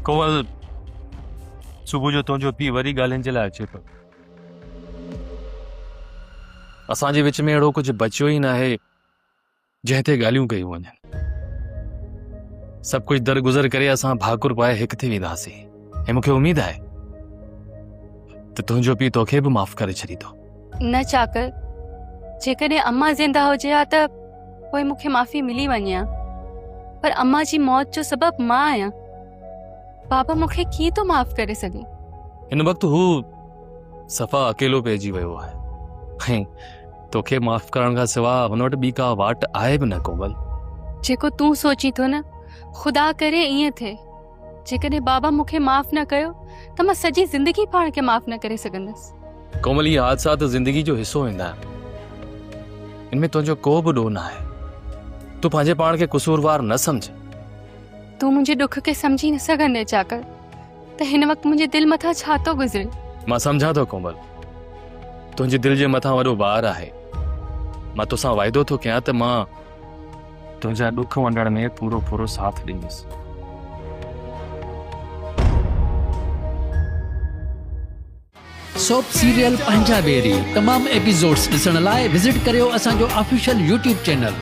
कोमल सुबह जो तुझो पी वरी गालन जे लाइ अचे पियो। असांजे विच में अहिड़ो कुछ बचियो ही ना है जंहिं ते ॻाल्हियूं कयूं वञनि। सभु कुछ दरगुज़र करे असां भाकुर पाए हिक थी वेंदासीं ऐं मूंखे उम्मीद आहे त तुंहिंजो पीउ तोखे बि माफ़ करे छॾींदो। न चाकर, जेकॾहिं अम्मा ज़िंदा हुजे हा त पोइ मूंखे माफ़ी मिली वञे हा, पर अम्मा जी मौत जो सबबु मां आहियां। बाबा मूंखे कीअं थो माफ़ करे सघे? हिन वक़्तु हू सफ़ा अकेलो पइजी वियो आहे ऐं तोखे माफ़ करण खां सवाइ हुन वटि ॿी का वाट आहे बि न कोमल। जेको तूं सोची थो न, ख़ुदा करे ईअं थिए। जेकॾहिं बाबा मूंखे माफ़ न कयो त मां सॼी ज़िंदगी पाण खे माफ़ न करे सघंदसि। कोमल, ये हादसा त ज़िंदगी जो हिस्सो वेंदा आहिनि, इनमें तुंहिंजो को बि ॾोह न आहे। तूं पंहिंजे पाण खे कसूरवार न समझ। तूं मुंहिंजे दुख खे सम्झी न सघंदे चाकर, त हिन वक़्तु मुंहिंजे दिलि मथां छा थो गुज़रे। मां सम्झां थो कोमल, तुंहिंजे दिलि जे मथां वॾो भार आहे। मां तोसां वाइदो थो कयां त मां तुंहिंजा ॾुख वंडण में पूरो पूरो साथ ॾींदुसि। सोप सीरियल पंजाबेरी तमाम एपिसोड्स ॾिसण लाइ विज़िट करियो असांजो ऑफिशियल यूट्यूब चैनल।